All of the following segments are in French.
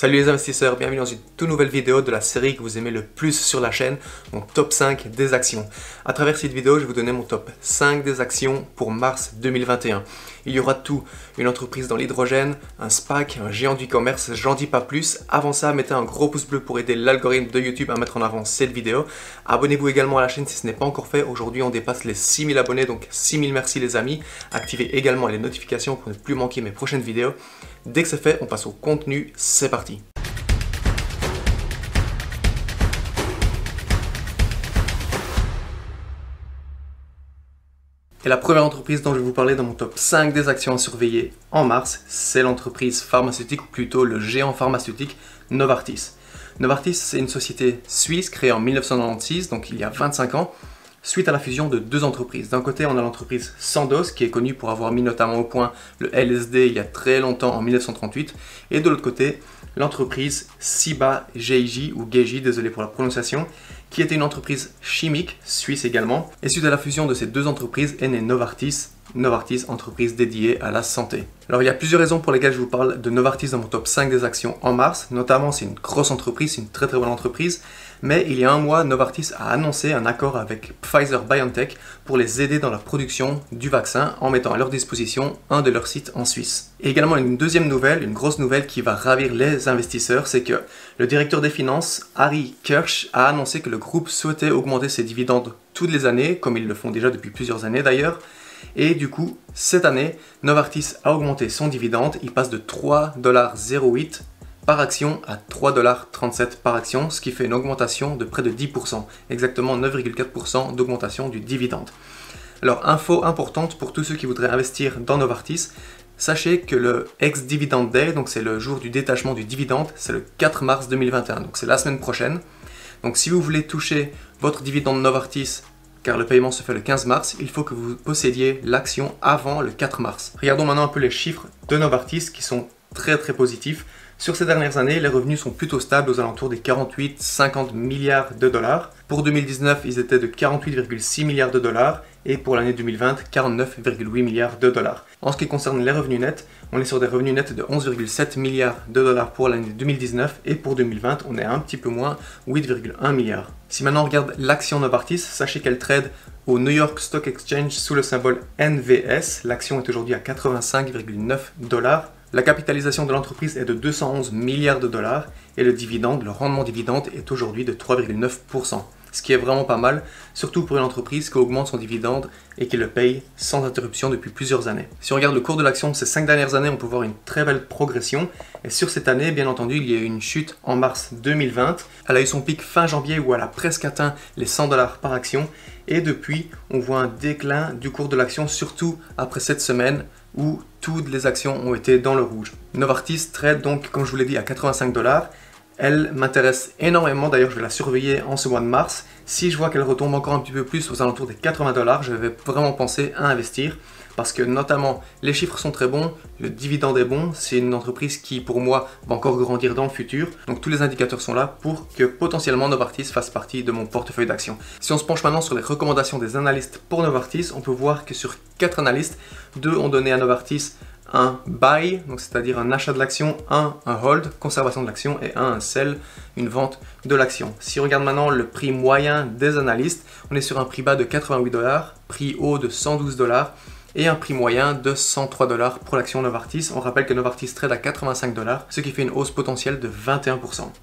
Salut les investisseurs, bienvenue dans une toute nouvelle vidéo de la série que vous aimez le plus sur la chaîne, mon top 5 des actions. À travers cette vidéo, je vais vous donner mon top 5 des actions pour mars 2021. Il y aura tout, une entreprise dans l'hydrogène, un SPAC, un géant du e-commerce, j'en dis pas plus. Avant ça, mettez un gros pouce bleu pour aider l'algorithme de YouTube à mettre en avant cette vidéo. Abonnez-vous également à la chaîne si ce n'est pas encore fait. Aujourd'hui, on dépasse les 6000 abonnés, donc 6000 merci les amis. Activez également les notifications pour ne plus manquer mes prochaines vidéos. Dès que c'est fait, on passe au contenu, c'est parti. Et la première entreprise dont je vais vous parler dans mon top 5 des actions à surveiller en mars, c'est l'entreprise pharmaceutique, ou plutôt le géant pharmaceutique Novartis. Novartis, c'est une société suisse créée en 1996, donc il y a 25 ans, suite à la fusion de deux entreprises. D'un côté, on a l'entreprise Sandoz, qui est connue pour avoir mis notamment au point le LSD il y a très longtemps, en 1938. Et de l'autre côté, l'entreprise Ciba Geigy, ou Geigy, désolé pour la prononciation, qui était une entreprise chimique, suisse également. Et suite à la fusion de ces deux entreprises est née Novartis, entreprise dédiée à la santé. Alors il y a plusieurs raisons pour lesquelles je vous parle de Novartis dans mon top 5 des actions en mars. Notamment, c'est une grosse entreprise, c'est une très bonne entreprise. Mais il y a un mois, Novartis a annoncé un accord avec Pfizer-BioNTech pour les aider dans la production du vaccin en mettant à leur disposition un de leurs sites en Suisse. Et également une deuxième nouvelle, une grosse nouvelle qui va ravir les investisseurs, c'est que le directeur des finances, Harry Kirsch, a annoncé que le groupe souhaitait augmenter ses dividendes toutes les années, comme ils le font déjà depuis plusieurs années d'ailleurs. Et du coup, cette année, Novartis a augmenté son dividende, il passe de 3,08$ par action à 3,37$ par action, ce qui fait une augmentation de près de 10%, exactement 9,4% d'augmentation du dividende. Alors, info importante pour tous ceux qui voudraient investir dans Novartis, sachez que le ex-dividend day, donc c'est le jour du détachement du dividende, c'est le 4 mars 2021, donc c'est la semaine prochaine. Donc si vous voulez toucher votre dividende Novartis, car le paiement se fait le 15 mars, il faut que vous possédiez l'action avant le 4 mars. Regardons maintenant un peu les chiffres de Novartis qui sont très positifs. Sur ces dernières années, les revenus sont plutôt stables aux alentours des 48-50 milliards de dollars. Pour 2019, ils étaient de 48,6 milliards de dollars et pour l'année 2020, 49,8 milliards de dollars. En ce qui concerne les revenus nets, on est sur des revenus nets de 11,7 milliards de dollars pour l'année 2019 et pour 2020, on est un petit peu moins, 8,1 milliards. Si maintenant on regarde l'action Novartis, sachez qu'elle trade au New York Stock Exchange sous le symbole NVS. L'action est aujourd'hui à 85,9 $. La capitalisation de l'entreprise est de 211 milliards de dollars et le dividende, le rendement dividende est aujourd'hui de 3,9%. Ce qui est vraiment pas mal, surtout pour une entreprise qui augmente son dividende et qui le paye sans interruption depuis plusieurs années. Si on regarde le cours de l'action ces 5 dernières années, on peut voir une très belle progression. Et sur cette année, bien entendu, il y a eu une chute en mars 2020. Elle a eu son pic fin janvier où elle a presque atteint les 100 $ par action. Et depuis, on voit un déclin du cours de l'action, surtout après cette semaine où toutes les actions ont été dans le rouge. Novartis trade donc, comme je vous l'ai dit, à 85 $. Elle m'intéresse énormément, d'ailleurs je vais la surveiller en ce mois de mars. Si je vois qu'elle retombe encore un petit peu plus aux alentours des 80 $, je vais vraiment penser à investir. Parce que notamment, les chiffres sont très bons, le dividende est bon, c'est une entreprise qui pour moi va encore grandir dans le futur. Donc tous les indicateurs sont là pour que potentiellement Novartis fasse partie de mon portefeuille d'actions. Si on se penche maintenant sur les recommandations des analystes pour Novartis, on peut voir que sur 4 analystes, 2 ont donné à Novartis un buy, donc c'est-à-dire un achat de l'action, un hold, conservation de l'action, et un sell, une vente de l'action. Si on regarde maintenant le prix moyen des analystes, on est sur un prix bas de 88 $, prix haut de 112 $ et un prix moyen de 103 $ pour l'action Novartis. On rappelle que Novartis trade à 85 $, ce qui fait une hausse potentielle de 21%.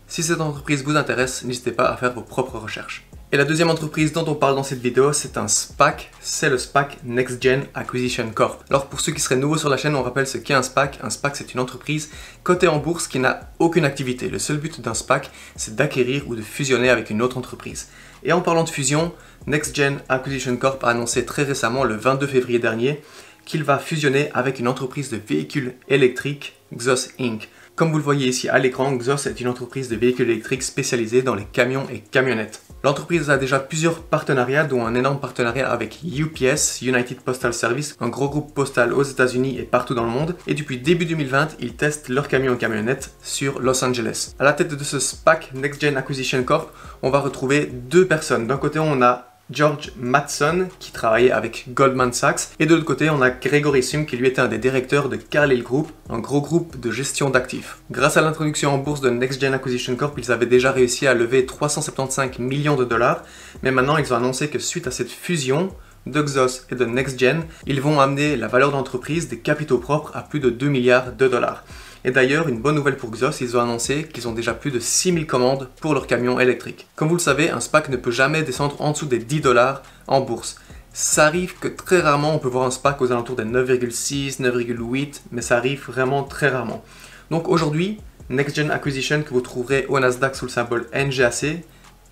Si cette entreprise vous intéresse, n'hésitez pas à faire vos propres recherches. Et la deuxième entreprise dont on parle dans cette vidéo, c'est un SPAC, c'est le SPAC Next Gen Acquisition Corp. Alors pour ceux qui seraient nouveaux sur la chaîne, on rappelle ce qu'est un SPAC. Un SPAC, c'est une entreprise cotée en bourse qui n'a aucune activité. Le seul but d'un SPAC, c'est d'acquérir ou de fusionner avec une autre entreprise. Et en parlant de fusion, Next Gen Acquisition Corp a annoncé très récemment, le 22 février dernier, qu'il va fusionner avec une entreprise de véhicules électriques, Xos Inc. Comme vous le voyez ici à l'écran, Xos est une entreprise de véhicules électriques spécialisée dans les camions et camionnettes. L'entreprise a déjà plusieurs partenariats, dont un énorme partenariat avec UPS, United Postal Service, un gros groupe postal aux États-Unis et partout dans le monde. Et depuis début 2020, ils testent leurs camions et camionnettes sur Los Angeles. À la tête de ce SPAC Next Gen Acquisition Corp, on va retrouver deux personnes. D'un côté, on a George Mattson qui travaillait avec Goldman Sachs. Et de l'autre côté, on a Gregory Sum qui lui était un des directeurs de Carlyle Group, un gros groupe de gestion d'actifs. Grâce à l'introduction en bourse de Next Gen Acquisition Corp, ils avaient déjà réussi à lever 375 millions de dollars. Mais maintenant, ils ont annoncé que suite à cette fusion de Xos et de Next Gen, ils vont amener la valeur d'entreprise des capitaux propres à plus de 2 milliards de dollars. Et d'ailleurs, une bonne nouvelle pour Xos, ils ont annoncé qu'ils ont déjà plus de 6000 commandes pour leurs camions électriques. Comme vous le savez, un SPAC ne peut jamais descendre en dessous des 10 dollars en bourse. Ça arrive que très rarement on peut voir un SPAC aux alentours des 9,6, 9,8, mais ça arrive vraiment très rarement. Donc aujourd'hui, Next Gen Acquisition que vous trouverez au Nasdaq sous le symbole NGAC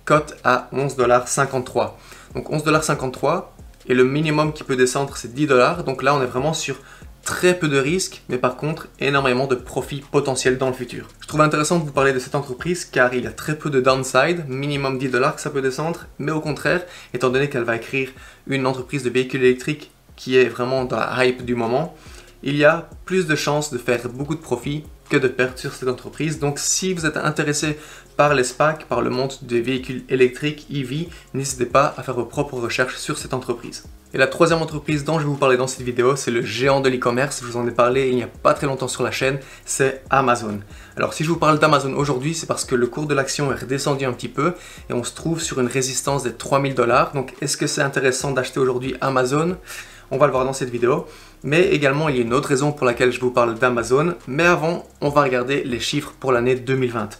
cote à 11,53 $. Donc 11,53 $, et le minimum qui peut descendre c'est 10 dollars. Donc là on est vraiment sur très peu de risques, mais par contre énormément de profits potentiels dans le futur. Je trouve intéressant de vous parler de cette entreprise car il y a très peu de downside, minimum 10 dollars que ça peut descendre, mais au contraire, étant donné qu'elle va écrire une entreprise de véhicules électriques qui est vraiment dans la hype du moment, il y a plus de chances de faire beaucoup de profits que de perdre sur cette entreprise. Donc si vous êtes intéressé par les SPAC, par le monde des véhicules électriques EV, n'hésitez pas à faire vos propres recherches sur cette entreprise. Et la troisième entreprise dont je vais vous parler dans cette vidéo, c'est le géant de l'e-commerce. Je vous en ai parlé il n'y a pas très longtemps sur la chaîne, c'est Amazon. Alors si je vous parle d'Amazon aujourd'hui, c'est parce que le cours de l'action est redescendu un petit peu et on se trouve sur une résistance des 3000 $. Donc est-ce que c'est intéressant d'acheter aujourd'hui Amazon? On va le voir dans cette vidéo. Mais également, il y a une autre raison pour laquelle je vous parle d'Amazon. Mais avant, on va regarder les chiffres pour l'année 2020.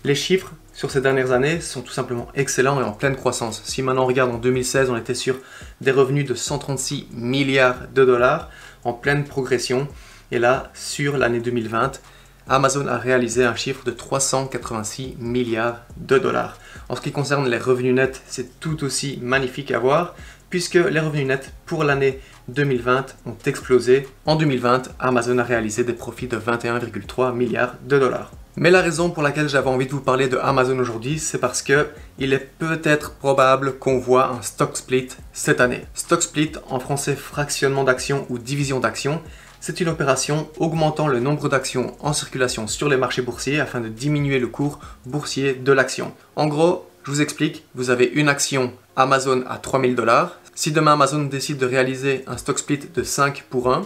Les chiffres sur ces dernières années sont tout simplement excellents et en pleine croissance. Si maintenant on regarde en 2016, on était sur des revenus de 136 milliards de dollars en pleine progression. Et là, sur l'année 2020, Amazon a réalisé un chiffre de 386 milliards de dollars. En ce qui concerne les revenus nets, c'est tout aussi magnifique à voir puisque les revenus nets pour l'année 2020 ont explosé. En 2020, Amazon a réalisé des profits de 21,3 milliards de dollars. Mais la raison pour laquelle j'avais envie de vous parler de Amazon aujourd'hui, c'est parce que il est peut-être probable qu'on voit un stock split cette année. Stock split, en français fractionnement d'actions ou division d'actions, c'est une opération augmentant le nombre d'actions en circulation sur les marchés boursiers afin de diminuer le cours boursier de l'action. En gros, je vous explique, vous avez une action Amazon à 3000 $. Si demain Amazon décide de réaliser un stock split de 5 pour 1,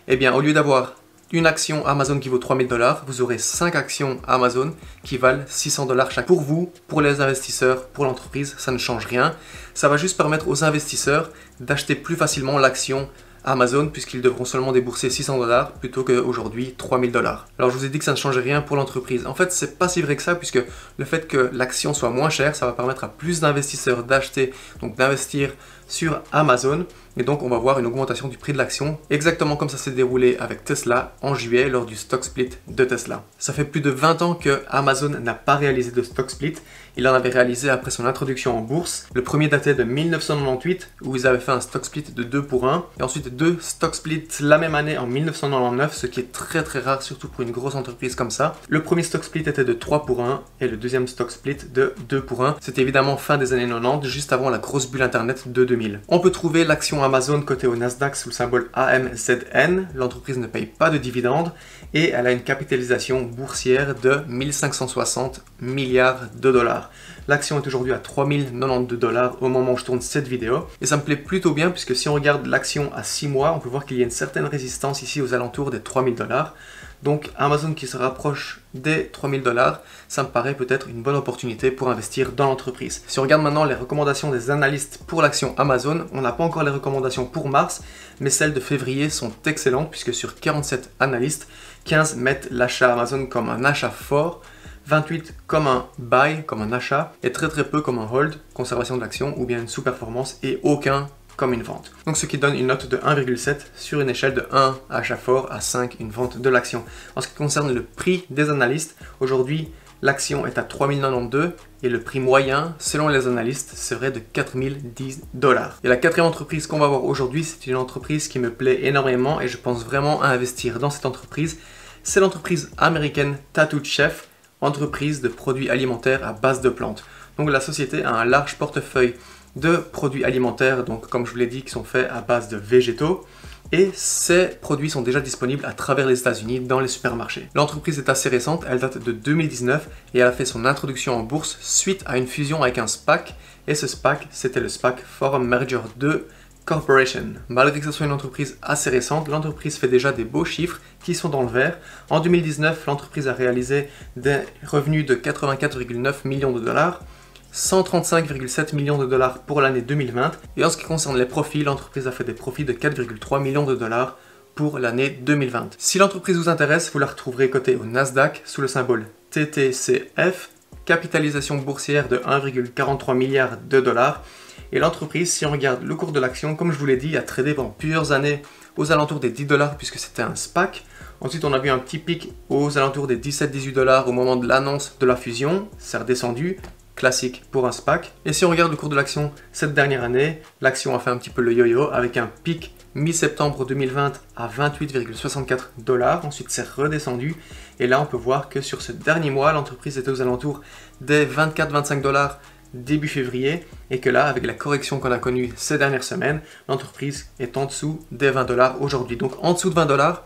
eh bien au lieu d'avoir une action Amazon qui vaut 3000 $, vous aurez 5 actions Amazon qui valent 600 $ chaque. Pour vous, pour les investisseurs, pour l'entreprise, ça ne change rien. Ça va juste permettre aux investisseurs d'acheter plus facilement l'action Amazon puisqu'ils devront seulement débourser 600 $ plutôt qu'aujourd'hui 3000 $. Alors je vous ai dit que ça ne change rien pour l'entreprise. En fait, c'est pas si vrai que ça puisque le fait que l'action soit moins chère, ça va permettre à plus d'investisseurs d'acheter, donc d'investir sur Amazon. Et donc on va voir une augmentation du prix de l'action, exactement comme ça s'est déroulé avec Tesla en juillet lors du stock split de Tesla. Ça fait plus de 20 ans que Amazon n'a pas réalisé de stock split. Il en avait réalisé après son introduction en bourse. Le premier datait de 1998 où ils avaient fait un stock split de 2 pour 1 et ensuite 2 stock splits la même année en 1999, ce qui est très rare surtout pour une grosse entreprise comme ça. Le premier stock split était de 3 pour 1 et le deuxième stock split de 2 pour 1. C'était évidemment fin des années 90, juste avant la grosse bulle internet de 2000. On peut trouver l'action Amazon cotée au Nasdaq sous le symbole AMZN. L'entreprise ne paye pas de dividendes et elle a une capitalisation boursière de 1560 milliards de dollars. L'action est aujourd'hui à 3092 $ au moment où je tourne cette vidéo et ça me plaît plutôt bien puisque si on regarde l'action à 6 mois, on peut voir qu'il y a une certaine résistance ici aux alentours des 3000 $. Donc Amazon qui se rapproche des 3000 $, ça me paraît peut-être une bonne opportunité pour investir dans l'entreprise. Si on regarde maintenant les recommandations des analystes pour l'action Amazon, on n'a pas encore les recommandations pour mars, mais celles de février sont excellentes puisque sur 47 analystes, 15 mettent l'achat Amazon comme un achat fort, 28 comme un buy, comme un achat, et très peu comme un hold, conservation de l'action ou bien une sous-performance et aucun comme une vente. Donc ce qui donne une note de 1,7 sur une échelle de 1 achat fort à 5 une vente de l'action. En ce qui concerne le prix des analystes, aujourd'hui l'action est à 3092 et le prix moyen selon les analystes serait de 4010 $. Et la quatrième entreprise qu'on va voir aujourd'hui, c'est une entreprise qui me plaît énormément et je pense vraiment à investir dans cette entreprise. C'est l'entreprise américaine Tattooed Chef, entreprise de produits alimentaires à base de plantes. Donc la société a un large portefeuille de produits alimentaires, donc comme je vous l'ai dit, qui sont faits à base de végétaux. et ces produits sont déjà disponibles à travers les États-Unis dans les supermarchés. L'entreprise est assez récente, elle date de 2019 et elle a fait son introduction en bourse suite à une fusion avec un SPAC, et ce SPAC, c'était le SPAC Forum Merger 2 Corporation. Malgré que ce soit une entreprise assez récente, l'entreprise fait déjà des beaux chiffres qui sont dans le vert. En 2019, l'entreprise a réalisé des revenus de 84,9 millions de dollars, 135,7 millions de dollars pour l'année 2020. Et en ce qui concerne les profits, l'entreprise a fait des profits de 4,3 millions de dollars pour l'année 2020. Si l'entreprise vous intéresse, vous la retrouverez cotée au Nasdaq sous le symbole TTCF, capitalisation boursière de 1,43 milliard de dollars. Et l'entreprise, si on regarde le cours de l'action, comme je vous l'ai dit, a tradé pendant plusieurs années aux alentours des 10 dollars puisque c'était un SPAC. Ensuite, on a vu un petit pic aux alentours des 17-18 dollars au moment de l'annonce de la fusion. Ça a redescendu, classique pour un SPAC. Et si on regarde le cours de l'action cette dernière année, l'action a fait un petit peu le yo-yo avec un pic mi-septembre 2020 à 28,64 dollars. Ensuite, c'est redescendu. Et là, on peut voir que sur ce dernier mois, l'entreprise était aux alentours des 24-25 dollars début février, et que là, avec la correction qu'on a connue ces dernières semaines, l'entreprise est en dessous des 20 dollars aujourd'hui. Donc en dessous de 20 dollars,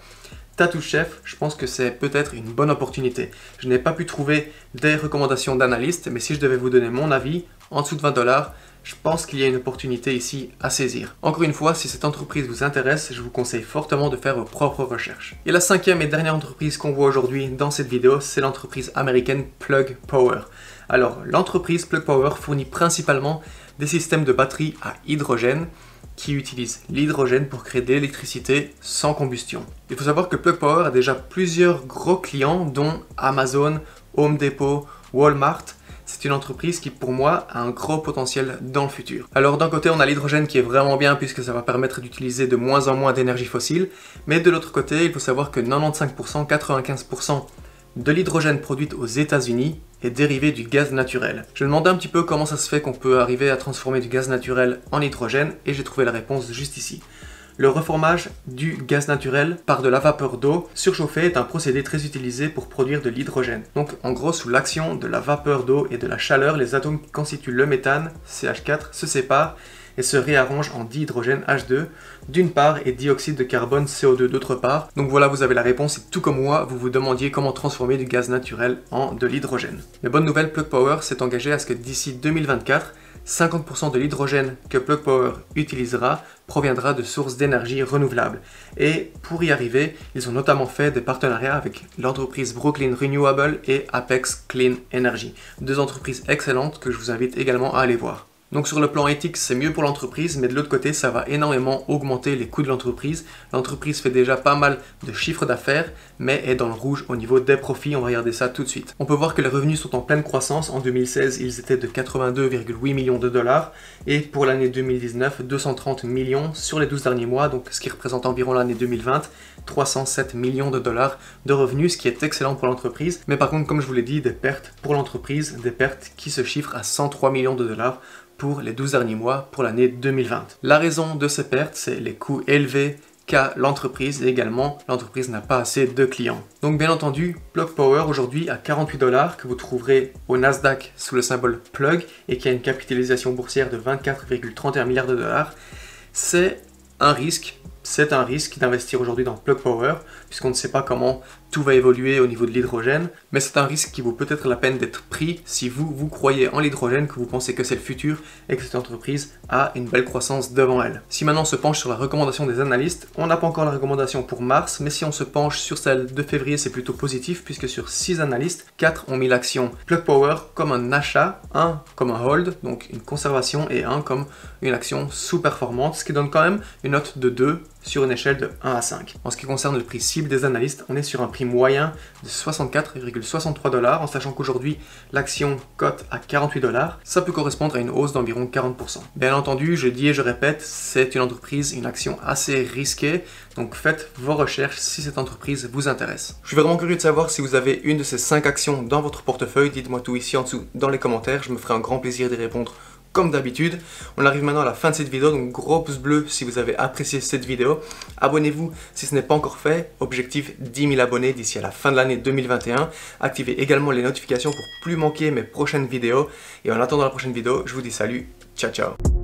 Tattoo Chef, je pense que c'est peut-être une bonne opportunité. Je n'ai pas pu trouver des recommandations d'analystes, mais si je devais vous donner mon avis, en dessous de 20 dollars, je pense qu'il y a une opportunité ici à saisir. Encore une fois, si cette entreprise vous intéresse, je vous conseille fortement de faire vos propres recherches. Et la cinquième et dernière entreprise qu'on voit aujourd'hui dans cette vidéo, c'est l'entreprise américaine Plug Power. Alors, l'entreprise Plug Power fournit principalement des systèmes de batteries à hydrogène qui utilisent l'hydrogène pour créer de l'électricité sans combustion. Il faut savoir que Plug Power a déjà plusieurs gros clients dont Amazon, Home Depot, Walmart. C'est une entreprise qui, pour moi, a un gros potentiel dans le futur. Alors, d'un côté, on a l'hydrogène qui est vraiment bien puisque ça va permettre d'utiliser de moins en moins d'énergie fossile. Mais de l'autre côté, il faut savoir que 95%, 95% de l'hydrogène produite aux États-Unis est dérivé du gaz naturel. Je me demandais un petit peu comment ça se fait qu'on peut arriver à transformer du gaz naturel en hydrogène et j'ai trouvé la réponse juste ici. Le reformage du gaz naturel par de la vapeur d'eau surchauffée est un procédé très utilisé pour produire de l'hydrogène. Donc en gros, sous l'action de la vapeur d'eau et de la chaleur, les atomes qui constituent le méthane, CH4, se séparent et se réarrangent en dihydrogène H2 d'une part et dioxyde de carbone CO2 d'autre part. Donc voilà, vous avez la réponse et tout comme moi, vous vous demandiez comment transformer du gaz naturel en de l'hydrogène. Mais bonne nouvelle, Plug Power s'est engagé à ce que d'ici 2024, 50% de l'hydrogène que Plug Power utilisera proviendra de sources d'énergie renouvelables. Et pour y arriver, ils ont notamment fait des partenariats avec l'entreprise Brooklyn Renewable et Apex Clean Energy. Deux entreprises excellentes que je vous invite également à aller voir. Donc sur le plan éthique, c'est mieux pour l'entreprise, mais de l'autre côté, ça va énormément augmenter les coûts de l'entreprise. L'entreprise fait déjà pas mal de chiffres d'affaires, mais est dans le rouge au niveau des profits. On va regarder ça tout de suite. On peut voir que les revenus sont en pleine croissance. En 2016, ils étaient de 82,8 millions de dollars. Et pour l'année 2019, 230 millions sur les 12 derniers mois, donc ce qui représente environ l'année 2020, 307 millions de dollars de revenus, ce qui est excellent pour l'entreprise. Mais par contre, comme je vous l'ai dit, des pertes pour l'entreprise, des pertes qui se chiffrent à 103 millions de dollars pour les 12 derniers mois pour l'année 2020. La raison de ces pertes, c'est les coûts élevés qu'a l'entreprise et également l'entreprise n'a pas assez de clients. Donc bien entendu, Plug Power aujourd'hui à 48 dollars que vous trouverez au Nasdaq sous le symbole Plug et qui a une capitalisation boursière de 24,31 milliards de dollars, c'est un risque. C'est un risque d'investir aujourd'hui dans Plug Power puisqu'on ne sait pas comment tout va évoluer au niveau de l'hydrogène, mais c'est un risque qui vaut peut-être la peine d'être pris si vous croyez en l'hydrogène, que vous pensez que c'est le futur et que cette entreprise a une belle croissance devant elle. Si maintenant on se penche sur la recommandation des analystes, on n'a pas encore la recommandation pour mars, mais si on se penche sur celle de février, c'est plutôt positif puisque sur 6 analystes, 4 ont mis l'action Plug Power comme un achat, 1 comme un hold, donc une conservation, et 1 comme une action sous-performante, ce qui donne quand même une note de 2 sur une échelle de 1 à 5. En ce qui concerne le prix cible des analystes, on est sur un prix moyen de 64,63 dollars, en sachant qu'aujourd'hui l'action cote à 48 dollars. Ça peut correspondre à une hausse d'environ 40%. Bien entendu, je dis et je répète, c'est une entreprise, une action assez risquée, donc faites vos recherches si cette entreprise vous intéresse. Je suis vraiment curieux de savoir si vous avez une de ces 5 actions dans votre portefeuille. Dites-moi tout ici en dessous dans les commentaires, je me ferai un grand plaisir d'y répondre comme d'habitude. On arrive maintenant à la fin de cette vidéo, donc gros pouce bleu si vous avez apprécié cette vidéo. Abonnez-vous si ce n'est pas encore fait. Objectif 10 000 abonnés d'ici à la fin de l'année 2021. Activez également les notifications pour plus manquer mes prochaines vidéos. Et en attendant la prochaine vidéo, je vous dis salut, ciao ciao.